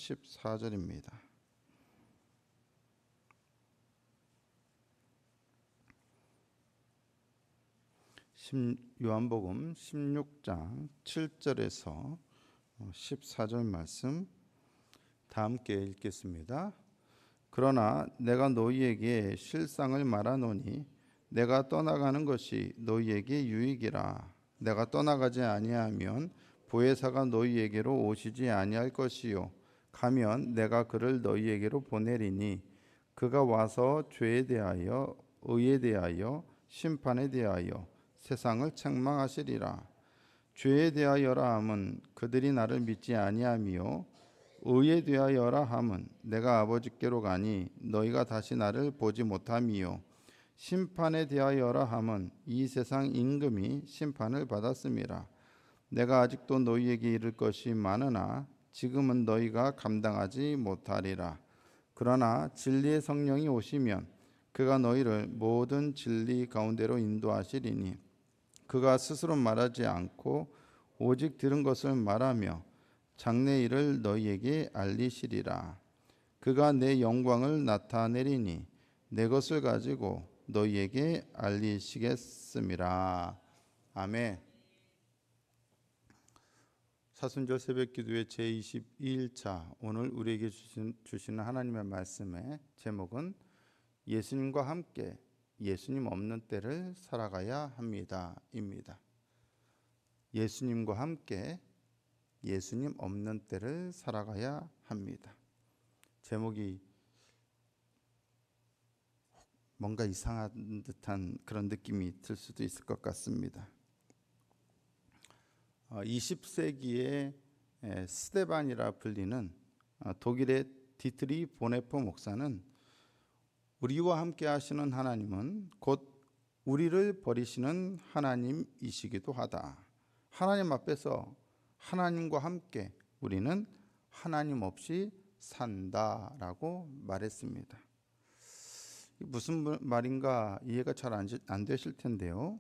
14절입니다. 요한복음 16장 7절에서 14절 말씀 다 함께 읽겠습니다. 그러나 내가 너희에게 실상을 말하노니 내가 떠나가는 것이 너희에게 유익이라. 내가 떠나가지 아니하면 보혜사가 너희에게로 오시지 아니할 것이요 가면 내가 그를 너희에게로 보내리니 그가 와서 죄에 대하여 의에 대하여 심판에 대하여 세상을 책망하시리라. 죄에 대하여라 함은 그들이 나를 믿지 아니하며 의에 대하여라 함은 내가 아버지께로 가니 너희가 다시 나를 보지 못함이요 심판에 대하여라 함은 이 세상 임금이 심판을 받았음이라. 내가 아직도 너희에게 이를 것이 많으나 지금은 너희가 감당하지 못하리라. 그러나 진리의 성령이 오시면 그가 너희를 모든 진리 가운데로 인도하시리니 그가 스스로 말하지 않고 오직 들은 것을 말하며 장래 일을 너희에게 알리시리라. 그가 내 영광을 나타내리니 내 것을 가지고 너희에게 알리시겠음이라. 아멘. 사순절 새벽기도의 제22일차 오늘 우리에게 주시는 하나님의 말씀의 제목은 예수님과 함께 예수님 없는 때를 살아가야 합니다 입니다. 예수님과 함께 예수님 없는 때를 살아가야 합니다. 제목이 뭔가 이상한 듯한 그런 느낌이 들 수도 있을 것 같습니다. 20세기의 스데반이라 불리는 독일의 디트리 보네포 목사는 우리와 함께 하시는 하나님은 곧 우리를 버리시는 하나님이시기도 하다. 하나님 앞에서 하나님과 함께 우리는 하나님 없이 산다라고 말했습니다. 무슨 말인가 이해가 잘 안 되실 텐데요.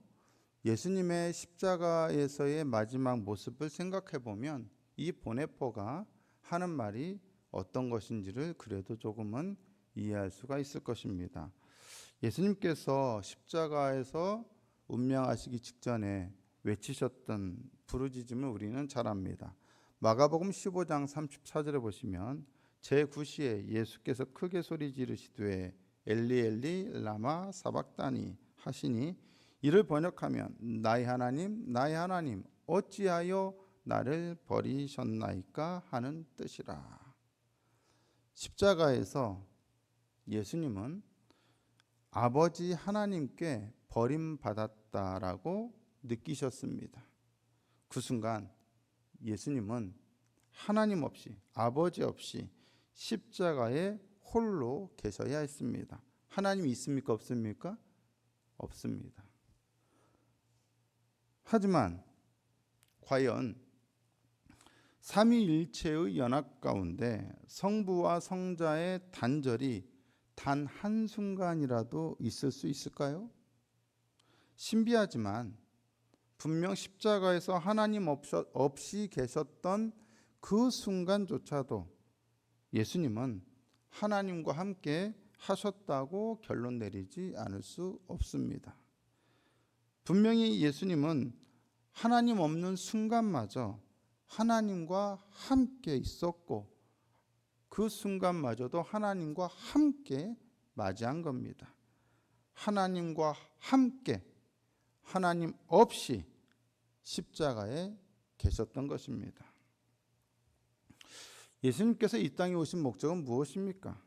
예수님의 십자가에서의 마지막 모습을 생각해 보면 이 보네포가 하는 말이 어떤 것인지를 그래도 조금은 이해할 수가 있을 것입니다. 예수님께서 십자가에서 운명하시기 직전에 외치셨던 부르짖음을 우리는 잘 압니다. 마가복음 15장 34절에 보시면 제9시에 예수께서 크게 소리 지르시되 엘리 엘리 라마 사박다니 하시니 이를 번역하면 나의 하나님 어찌하여 나를 버리셨나이까 하는 뜻이라. 십자가에서 예수님은 아버지 하나님께 버림받았다라고 느끼셨습니다. 그 순간 예수님은 하나님 없이 아버지 없이 십자가에 홀로 계셔야 했습니다. 하나님이 있습니까? 없습니까? 없습니다. 하지만 과연 삼위일체의 연합 가운데 성부와 성자의 단절이 단 한순간이라도 있을 수 있을까요? 신비하지만 분명 십자가에서 하나님 없이 계셨던 그 순간조차도 예수님은 하나님과 함께 하셨다고 결론 내리지 않을 수 없습니다. 분명히 예수님은 하나님 없는 순간마저 하나님과 함께 있었고 그 순간마저도 하나님과 함께 맞이한 겁니다. 하나님과 함께 하나님 없이 십자가에 계셨던 것입니다. 예수님께서 이 땅에 오신 목적은 무엇입니까?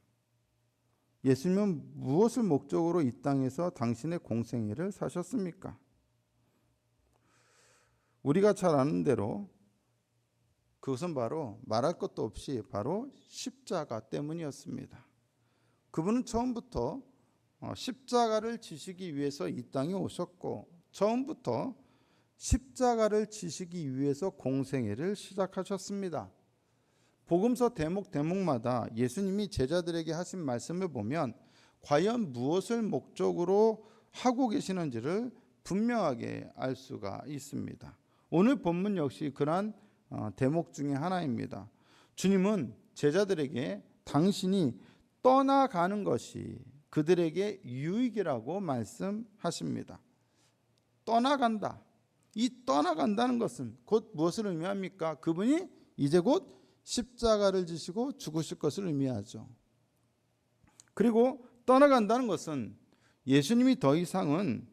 예수님은 무엇을 목적으로 이 땅에서 당신의 공생애를 사셨습니까? 우리가 잘 아는 대로 그것은 바로 말할 것도 없이 바로 십자가 때문이었습니다. 그분은 처음부터 십자가를 지시기 위해서 이 땅에 오셨고 처음부터 십자가를 지시기 위해서 공생애를 시작하셨습니다. 복음서 대목마다 예수님이 제자들에게 하신 말씀을 보면 과연 무엇을 목적으로 하고 계시는지를 분명하게 알 수가 있습니다. 오늘 본문 역시 그러한 대목 중에 하나입니다. 주님은 제자들에게 당신이 떠나가는 것이 그들에게 유익이라고 말씀하십니다. 떠나간다. 이 떠나간다는 것은 곧 무엇을 의미합니까? 그분이 이제 곧 십자가를 지시고 죽으실 것을 의미하죠. 그리고 떠나간다는 것은 예수님이 더 이상은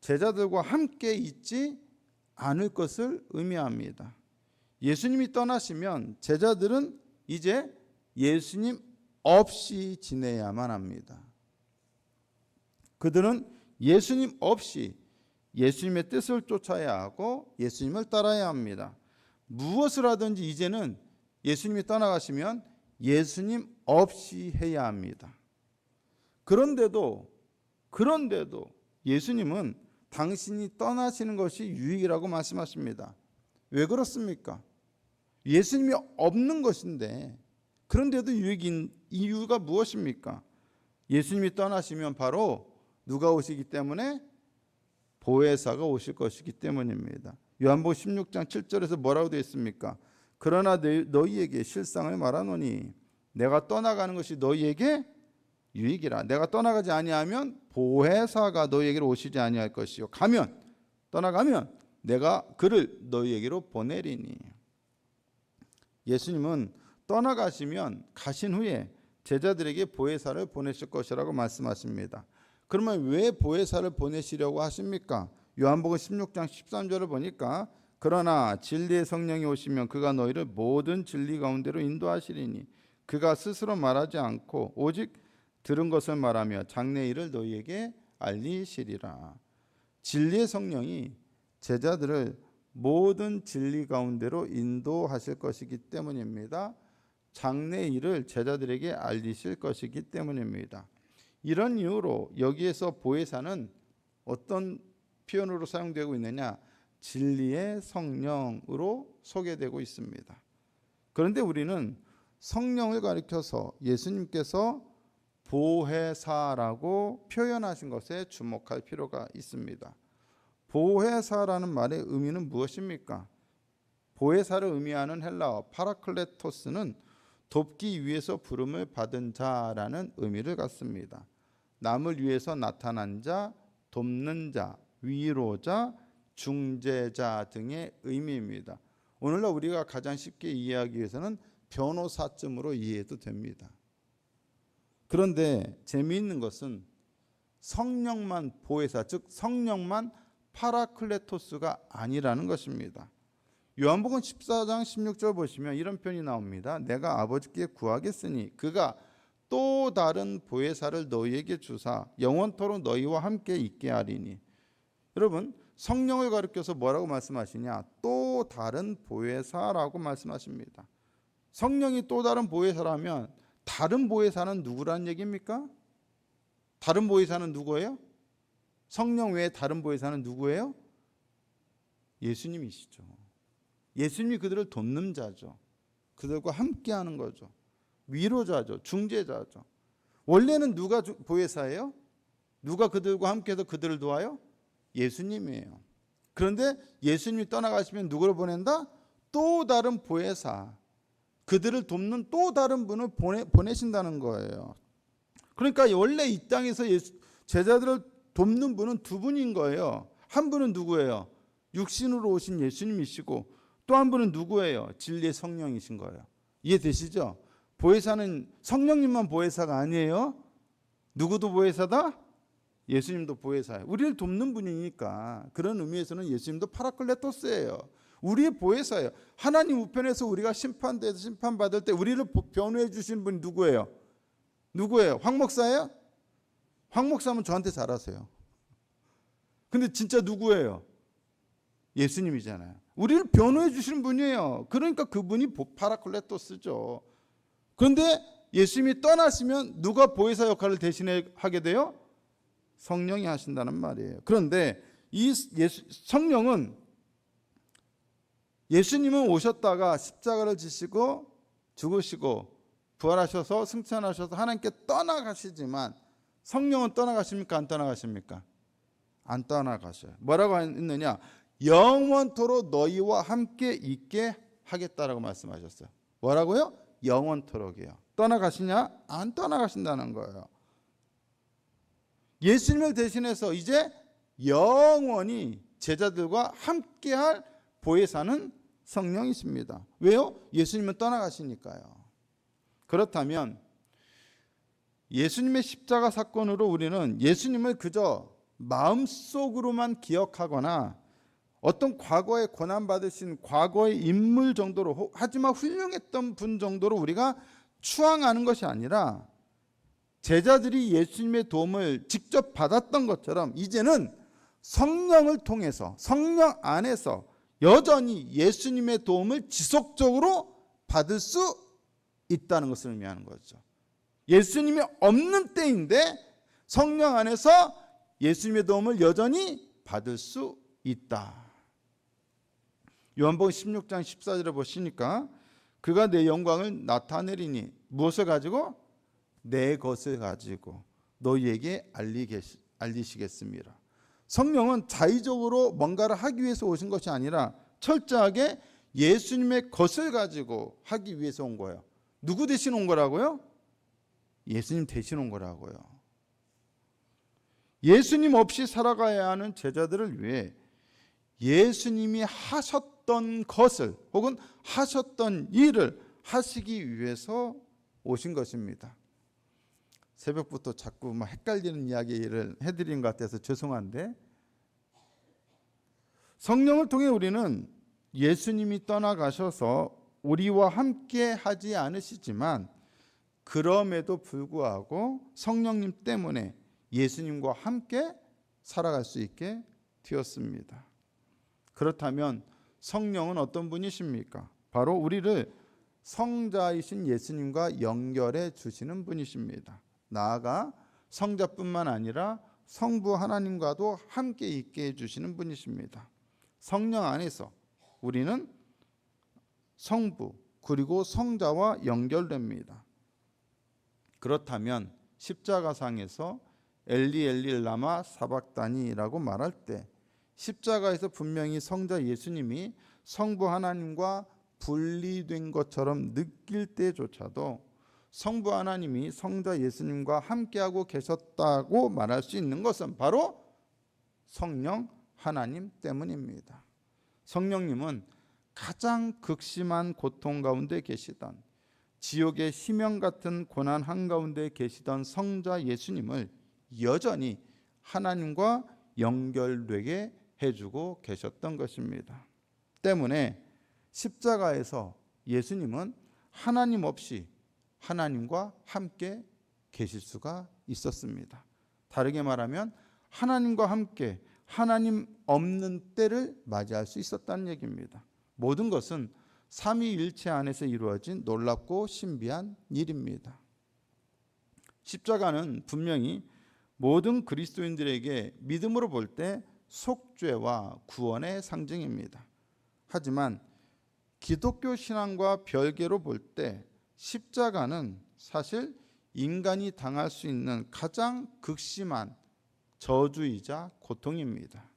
제자들과 함께 있지 않을 것을 의미합니다. 예수님이 떠나시면 제자들은 이제 예수님 없이 지내야만 합니다. 그들은 예수님 없이 예수님의 뜻을 쫓아야 하고 예수님을 따라야 합니다. 무엇을 하든지 이제는 예수님이 떠나가시면 예수님 없이 해야 합니다. 그런데도 예수님은 당신이 떠나시는 것이 유익이라고 말씀하십니다. 왜 그렇습니까? 예수님이 없는 것인데 그런데도 유익인 이유가 무엇입니까? 예수님이 떠나시면 바로 누가 오시기 때문에? 보혜사가 오실 것이기 때문입니다. 요한복음 16장 7절에서 뭐라고 되어 있습니까? 그러나 너희에게 실상을 말하노니 내가 떠나가는 것이 너희에게 유익이라. 내가 떠나가지 아니하면 보혜사가 너희에게로 오시지 아니할 것이요 떠나가면 내가 그를 너희에게로 보내리니. 예수님은 떠나가시면 가신 후에 제자들에게 보혜사를 보내실 것이라고 말씀하십니다. 그러면 왜 보혜사를 보내시려고 하십니까? 요한복음 16장 13절을 보니까 그러나 진리의 성령이 오시면 그가 너희를 모든 진리 가운데로 인도하시리니 그가 스스로 말하지 않고 오직 들은 것을 말하며 장래일을 너희에게 알리시리라. 진리의 성령이 제자들을 모든 진리 가운데로 인도하실 것이기 때문입니다. 장래일을 제자들에게 알리실 것이기 때문입니다. 이런 이유로 여기에서 보혜사는 어떤 표현으로 사용되고 있느냐? 진리의 성령으로 소개되고 있습니다. 그런데 우리는 성령을 가리켜서 예수님께서 보혜사라고 표현하신 것에 주목할 필요가 있습니다. 보혜사라는 말의 의미는 무엇입니까? 보혜사를 의미하는 헬라어 파라클레토스는 돕기 위해서 부름을 받은 자라는 의미를 갖습니다. 남을 위해서 나타난 자, 돕는 자, 위로자, 중재자 등의 의미입니다. 오늘날 우리가 가장 쉽게 이해하기 위해서는 변호사쯤으로 이해해도 됩니다. 그런데 재미있는 것은 성령만 보혜사, 즉 성령만 파라클레토스가 아니라는 것입니다. 요한복음 14장 16절 보시면 이런 표현이 나옵니다. 내가 아버지께 구하겠으니 그가 또 다른 보혜사를 너희에게 주사 영원토록 너희와 함께 있게 하리니. 여러분, 성령을 가리켜서 뭐라고 말씀하시냐? 또 다른 보혜사라고 말씀하십니다. 성령이 또 다른 보혜사라면 다른 보혜사는 누구란 얘기입니까? 다른 보혜사는 누구예요? 성령 외에 다른 보혜사는 누구예요? 예수님이시죠. 예수님이 그들을 돕는 자죠. 그들과 함께하는 거죠. 위로자죠. 중재자죠. 원래는 누가 보혜사예요? 누가 그들과 함께해서 그들을 도와요? 예수님이에요. 그런데 예수님이 떠나가시면 누구를 보낸다? 또 다른 보혜사, 그들을 돕는 또 다른 분을 보내신다는 거예요. 그러니까 원래 이 땅에서 제자들을 돕는 분은 두 분인 거예요. 한 분은 누구예요? 육신으로 오신 예수님이시고 또 한 분은 누구예요? 진리의 성령이신 거예요. 이해되시죠? 보혜사는 성령님만 보혜사가 아니에요. 누구도 보혜사다? 예수님도 보혜사예요. 우리를 돕는 분이니까 그런 의미에서는 예수님도 파라클레토스예요. 우리의 보혜사예요. 하나님 우편에서 우리가 심판돼서 심판받을 때 우리를 변호해 주시는 분이 누구예요? 누구예요? 황 목사예요? 황 목사면 저한테 잘하세요. 근데 진짜 누구예요? 예수님이잖아요. 우리를 변호해 주시는 분이에요. 그러니까 그분이 파라클레토스죠. 그런데 예수님이 떠나시면 누가 보혜사 역할을 대신해 하게 돼요? 성령이 하신다는 말이에요. 그런데 이 성령은 예수님은 오셨다가 십자가를 지시고 죽으시고 부활하셔서 승천하셔서 하나님께 떠나가시지만 성령은 떠나가십니까? 안 떠나가십니까? 안 떠나가셔요. 뭐라고 했느냐? 영원토록 너희와 함께 있게 하겠다라고 말씀하셨어요. 뭐라고요? 영원토록이에요. 떠나가시냐? 안 떠나가신다는 거예요. 예수님을 대신해서 이제 영원히 제자들과 함께할 보혜사는 성령이십니다. 왜요? 예수님은 떠나가시니까요. 그렇다면 예수님의 십자가 사건으로 우리는 예수님을 그저 마음속으로만 기억하거나 어떤 과거에 고난받으신 과거의 인물 정도로, 하지만 훌륭했던 분 정도로 우리가 추앙하는 것이 아니라 제자들이 예수님의 도움을 직접 받았던 것처럼 이제는 성령을 통해서, 성령 안에서 여전히 예수님의 도움을 지속적으로 받을 수 있다는 것을 의미하는 거죠. 예수님이 없는 때인데 성령 안에서 예수님의 도움을 여전히 받을 수 있다. 요한복음 16장 14절에 보시니까 그가 내 영광을 나타내리니 무엇을 가지고? 내 것을 가지고 너희에게 알리시겠습니다. 성령은 자의적으로 뭔가를 하기 위해서 오신 것이 아니라 철저하게 예수님의 것을 가지고 하기 위해서 온 거예요. 누구 대신 온 거라고요? 예수님 대신 온 거라고요. 예수님 없이 살아가야 하는 제자들을 위해 예수님이 하셨던 것을 혹은 하셨던 일을 하시기 위해서 오신 것입니다. 새벽부터 자꾸 막 헷갈리는 이야기를 해드린 것 같아서 죄송한데, 성령을 통해 우리는 예수님이 떠나가셔서 우리와 함께 하지 않으시지만 그럼에도 불구하고 성령님 때문에 예수님과 함께 살아갈 수 있게 되었습니다. 그렇다면 성령은 어떤 분이십니까? 바로 우리를 성자이신 예수님과 연결해 주시는 분이십니다. 나아가 성자뿐만 아니라 성부 하나님과도 함께 있게 해주시는 분이십니다. 성령 안에서 우리는 성부 그리고 성자와 연결됩니다. 그렇다면 십자가상에서 엘리 엘리 라마 사박다니라고 말할 때 십자가에서 분명히 성자 예수님이 성부 하나님과 분리된 것처럼 느낄 때조차도 성부 하나님이 성자 예수님과 함께하고 계셨다고 말할 수 있는 것은 바로 성령 하나님 때문입니다. 성령님은 가장 극심한 고통 가운데 계시던, 지옥의 희명 같은 고난 한가운데 계시던 성자 예수님을 여전히 하나님과 연결되게 해주고 계셨던 것입니다. 때문에 십자가에서 예수님은 하나님 없이 하나님과 함께 계실 수가 있었습니다. 다르게 말하면 하나님과 함께 하나님 없는 때를 맞이할 수 있었다는 얘기입니다. 모든 것은 삼위일체 안에서 이루어진 놀랍고 신비한 일입니다. 십자가는 분명히 모든 그리스도인들에게 믿음으로 볼 때 속죄와 구원의 상징입니다. 하지만 기독교 신앙과 별개로 볼 때 십자가는 사실 인간이 당할 수 있는 가장 극심한 저주이자 고통입니다.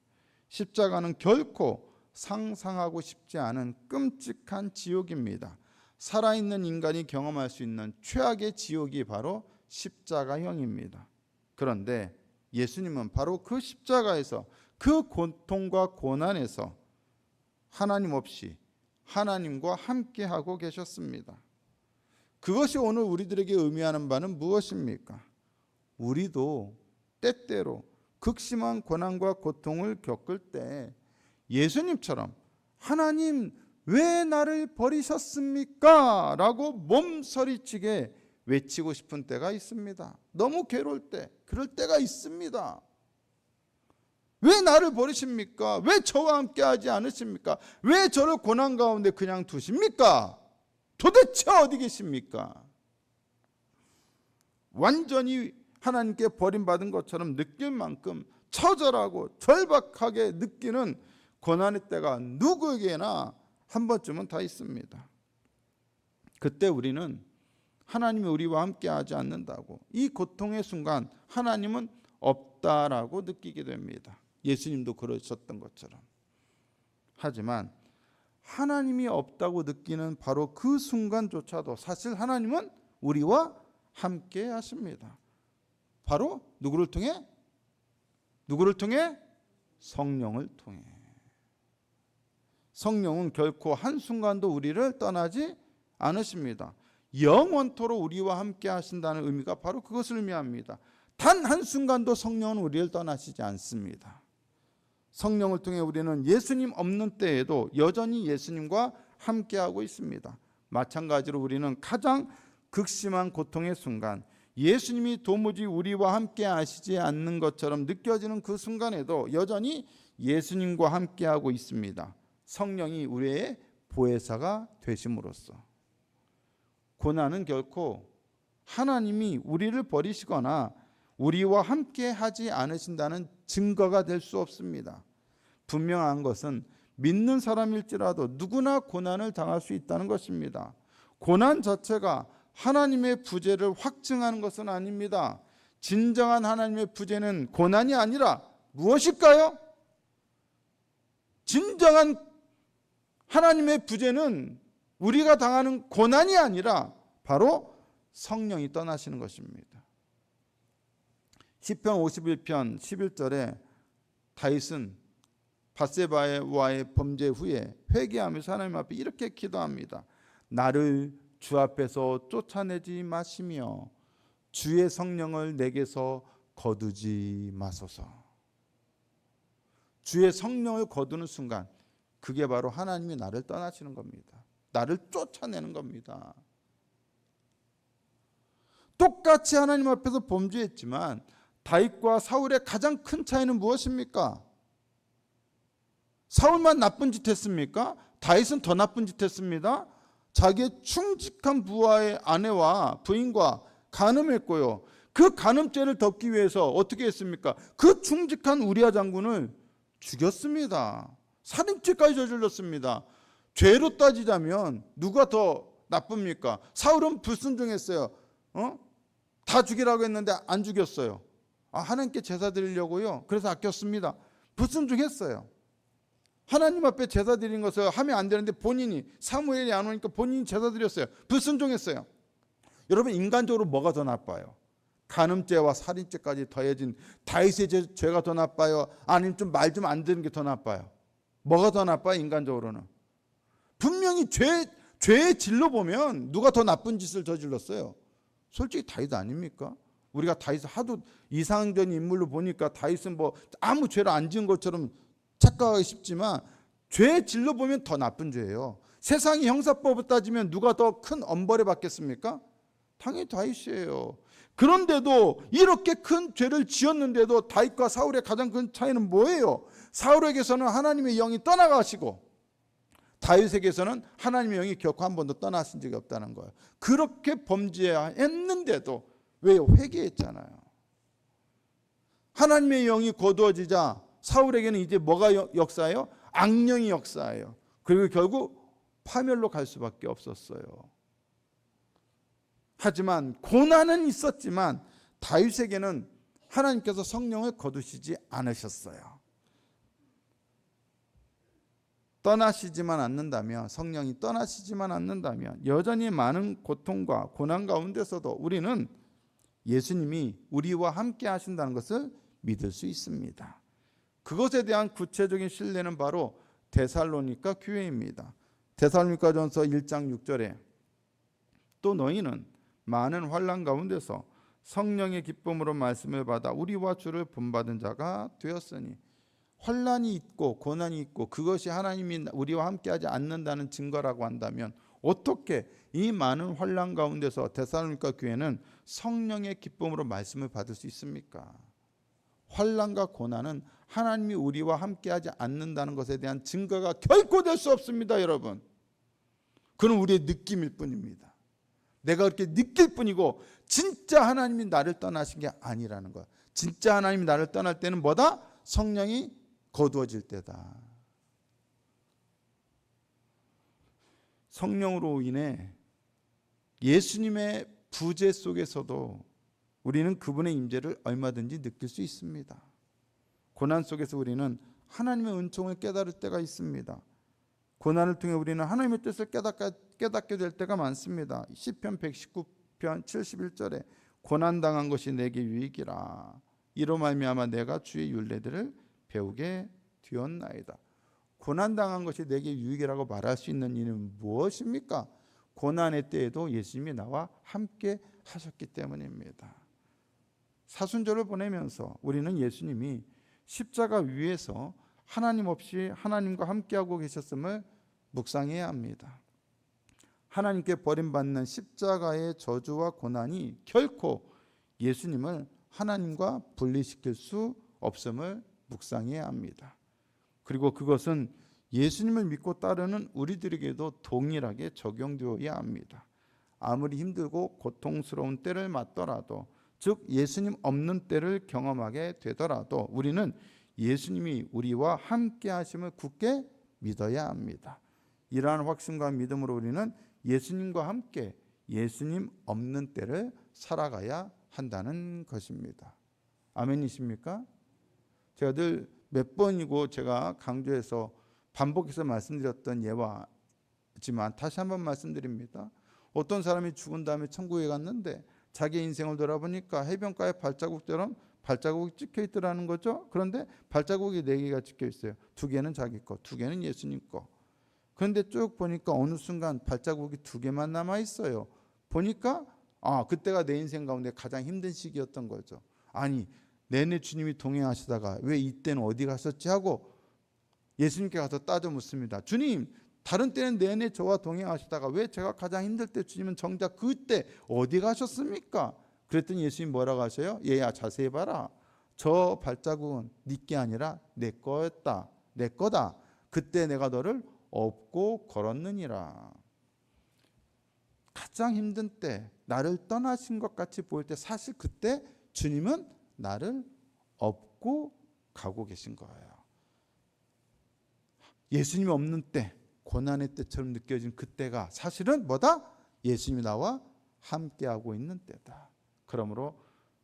십자가는 결코 상상하고 싶지 않은 끔찍한 지옥입니다. 살아있는 인간이 경험할 수 있는 최악의 지옥이 바로 십자가형입니다. 그런데 예수님은 바로 그 십자가에서, 그 고통과 고난에서 하나님 없이 하나님과 함께하고 계셨습니다. 그것이 오늘 우리들에게 의미하는 바는 무엇입니까? 우리도 때때로 극심한 고난과 고통을 겪을 때 예수님처럼 하나님 왜 나를 버리셨습니까? 라고 몸서리치게 외치고 싶은 때가 있습니다. 너무 괴로울 때, 그럴 때가 있습니다. 왜 나를 버리십니까? 왜 저와 함께 하지 않으십니까? 왜 저를 고난 가운데 그냥 두십니까? 도대체 어디 계십니까? 완전히 하나님께 버림받은 것처럼 느낄 만큼 처절하고 절박하게 느끼는 고난의 때가 누구에게나 한 번쯤은 다 있습니다. 그때 우리는 하나님이 우리와 함께 하지 않는다고, 이 고통의 순간 하나님은 없다라고 느끼게 됩니다. 예수님도 그러셨던 것처럼. 하지만 하나님이 없다고 느끼는 바로 그 순간조차도 사실 하나님은 우리와 함께 하십니다. 바로 누구를 통해? 누구를 통해? 성령을 통해. 성령은 결코 한순간도 우리를 떠나지 않으십니다. 영원토록 우리와 함께 하신다는 의미가 바로 그것을 의미합니다. 단 한순간도 성령은 우리를 떠나시지 않습니다. 성령을 통해 우리는 예수님 없는 때에도 여전히 예수님과 함께하고 있습니다. 마찬가지로 우리는 가장 극심한 고통의 순간, 예수님이 도무지 우리와 함께 하시지 않는 것처럼 느껴지는 그 순간에도 여전히 예수님과 함께하고 있습니다. 성령이 우리의 보혜사가 되심으로써. 고난은 결코 하나님이 우리를 버리시거나 우리와 함께 하지 않으신다는 증거가 될 수 없습니다. 분명한 것은 믿는 사람일지라도 누구나 고난을 당할 수 있다는 것입니다. 고난 자체가 하나님의 부재를 확증하는 것은 아닙니다. 진정한 하나님의 부재는 고난이 아니라 무엇일까요? 진정한 하나님의 부재는 우리가 당하는 고난이 아니라 바로 성령이 떠나시는 것입니다. 시편 51편 11절에 다윗은 밧세바와의 범죄 후에 회개하면서 하나님 앞에 이렇게 기도합니다. 나를 주 앞에서 쫓아내지 마시며 주의 성령을 내게서 거두지 마소서. 주의 성령을 거두는 순간 그게 바로 하나님이 나를 떠나시는 겁니다. 나를 쫓아내는 겁니다. 똑같이 하나님 앞에서 범죄했지만 다윗과 사울의 가장 큰 차이는 무엇입니까? 사울만 나쁜 짓 했습니까? 다윗은 더 나쁜 짓 했습니다. 자기의 충직한 부하의 아내와 부인과 간음했고요. 그 간음죄를 덮기 위해서 어떻게 했습니까? 그 충직한 우리아 장군을 죽였습니다. 살인죄까지 저질렀습니다. 죄로 따지자면 누가 더 나쁩니까? 사울은 불순종했어요. 다 죽이라고 했는데 안 죽였어요. 하나님께 제사 드리려고요. 그래서 아꼈습니다. 불순종했어요. 하나님 앞에 제사 드린 것을 하면 안 되는데 본인이, 사무엘이 안 오니까 본인이 제사 드렸어요. 불순종했어요. 여러분, 인간적으로 뭐가 더 나빠요? 간음죄와 살인죄까지 더해진 다윗의 죄가 더 나빠요? 아니면 좀 말 좀 안 듣는 게 더 나빠요? 뭐가 더 나빠요? 인간적으로는 분명히 죄의 질로 보면 누가 더 나쁜 짓을 저질렀어요? 솔직히 다윗 아닙니까? 우리가 다윗을 하도 이상적인 인물로 보니까 다윗은 뭐 아무 죄를 안 지은 것처럼 착각하기 쉽지만 죄의 질로 보면 더 나쁜 죄예요. 세상이 형사법을 따지면 누가 더 큰 엄벌을 받겠습니까? 당연히 다윗이에요. 그런데도 이렇게 큰 죄를 지었는데도 다윗과 사울의 가장 큰 차이는 뭐예요? 사울에게서는 하나님의 영이 떠나가시고 다윗에게서는 하나님의 영이 결코 한 번도 떠나신 적이 없다는 거예요. 그렇게 범죄했는데도 왜 회개했잖아요. 하나님의 영이 거두어지자 사울에게는 이제 뭐가 역사예요? 악령이 역사예요. 그리고 결국 파멸로 갈 수밖에 없었어요. 하지만 고난은 있었지만 다윗에게는 하나님께서 성령을 거두시지 않으셨어요. 떠나시지만 않는다면, 성령이 떠나시지만 않는다면 여전히 많은 고통과 고난 가운데서도 우리는 예수님이 우리와 함께 하신다는 것을 믿을 수 있습니다. 그것에 대한 구체적인 신뢰는 바로 데살로니가 교회입니다. 데살로니가전서 1장 6절에 또 너희는 많은 환난 가운데서 성령의 기쁨으로 말씀을 받아 우리와 주를 본받은 자가 되었으니, 환난이 있고 고난이 있고 그것이 하나님이 우리와 함께하지 않는다는 증거라고 한다면 어떻게 이 많은 환난 가운데서 데살로니가 교회는 성령의 기쁨으로 말씀을 받을 수 있습니까? 환난과 고난은 하나님이 우리와 함께하지 않는다는 것에 대한 증거가 결코 될 수 없습니다, 여러분. 그건 우리의 느낌일 뿐입니다. 내가 그렇게 느낄 뿐이고 진짜 하나님이 나를 떠나신 게 아니라는 거야. 진짜 하나님이 나를 떠날 때는 뭐다? 성령이 거두어질 때다. 성령으로 인해 예수님의 부재 속에서도 우리는 그분의 임재를 얼마든지 느낄 수 있습니다. 고난 속에서 우리는 하나님의 은총을 깨달을 때가 있습니다. 고난을 통해 우리는 하나님의 뜻을 깨닫게 될 때가 많습니다. 시편 119편 71절에 고난당한 것이 내게 유익이라. 이로 말미암아 내가 주의 율례들을 배우게 되었나이다. 고난당한 것이 내게 유익이라고 말할 수 있는 이유는 무엇입니까? 고난의 때에도 예수님이 나와 함께 하셨기 때문입니다. 사순절을 보내면서 우리는 예수님이 십자가 위에서 하나님 없이 하나님과 함께하고 계셨음을 묵상해야 합니다. 하나님께 버림받는 십자가의 저주와 고난이 결코 예수님을 하나님과 분리시킬 수 없음을 묵상해야 합니다. 그리고 그것은 예수님을 믿고 따르는 우리들에게도 동일하게 적용되어야 합니다. 아무리 힘들고 고통스러운 때를 맞더라도, 즉 예수님 없는 때를 경험하게 되더라도 우리는 예수님이 우리와 함께 하심을 굳게 믿어야 합니다. 이러한 확신과 믿음으로 우리는 예수님과 함께 예수님 없는 때를 살아가야 한다는 것입니다. 아멘이십니까? 제가 늘 몇 번이고 제가 강조해서 반복해서 말씀드렸던 예화지만 다시 한번 말씀드립니다. 어떤 사람이 죽은 다음에 천국에 갔는데 자기 인생을 돌아보니까 해변가에 발자국처럼 발자국이 찍혀 있더라는 거죠. 그런데 발자국이 4개가 찍혀 있어요. 2개는 자기 거, 2개는 예수님 거. 그런데 쭉 보니까 어느 순간 발자국이 2개만 남아 있어요. 보니까 그때가 내 인생 가운데 가장 힘든 시기였던 거죠. 아니, 내내 주님이 동행하시다가 왜 이때는 어디 가셨지 하고 예수님께 가서 따져 묻습니다. 주님, 다른 때는 내내 저와 동행하시다가 왜 제가 가장 힘들 때 주님은 정작 그때 어디 가셨습니까? 그랬더니 예수님 뭐라고 하셔요? 얘야, 자세히 봐라. 저 발자국은 네게 아니라 내 거였다. 내 거다. 그때 내가 너를 업고 걸었느니라. 가장 힘든 때, 나를 떠나신 것 같이 보일 때 사실 그때 주님은 나를 업고 가고 계신 거예요. 예수님이 없는 때, 고난의 때처럼 느껴진 그때가 사실은 뭐다? 예수님이 나와 함께하고 있는 때다. 그러므로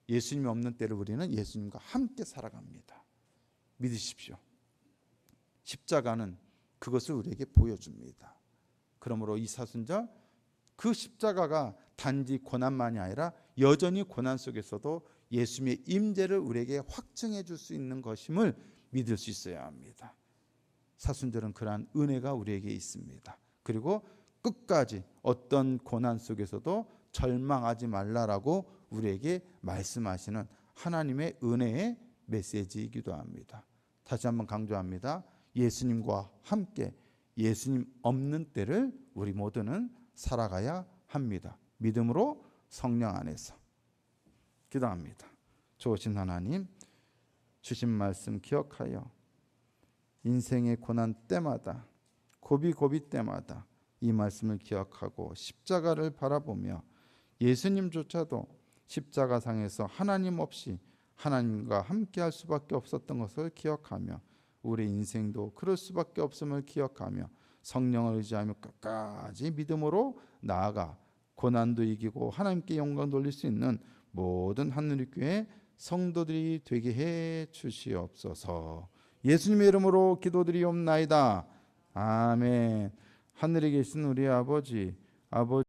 예수님이 없는 때를 우리는 예수님과 함께 살아갑니다. 믿으십시오. 십자가는 그것을 우리에게 보여줍니다. 그러므로 이 사순절 그 십자가가 단지 고난만이 아니라 여전히 고난 속에서도 예수님의 임재를 우리에게 확증해 줄 수 있는 것임을 믿을 수 있어야 합니다. 사순절은 그러한 은혜가 우리에게 있습니다. 그리고 끝까지 어떤 고난 속에서도 절망하지 말라라고 우리에게 말씀하시는 하나님의 은혜의 메시지이기도 합니다. 다시 한번 강조합니다. 예수님과 함께 예수님 없는 때를 우리 모두는 살아가야 합니다. 믿음으로 성령 안에서 기도합니다. 좋으신 하나님, 주신 말씀 기억하여 인생의 고난 때마다 고비 때마다 이 말씀을 기억하고 십자가를 바라보며 예수님조차도 십자가상에서 하나님 없이 하나님과 함께할 수밖에 없었던 것을 기억하며 우리 인생도 그럴 수밖에 없음을 기억하며 성령을 의지하며 끝까지 믿음으로 나아가 고난도 이기고 하나님께 영광 돌릴 수 있는 모든 하늘의 교회 성도들이 되게 해 주시옵소서. 예수님의 이름으로 기도드리옵나이다. 아멘. 하늘에 계신 우리 아버지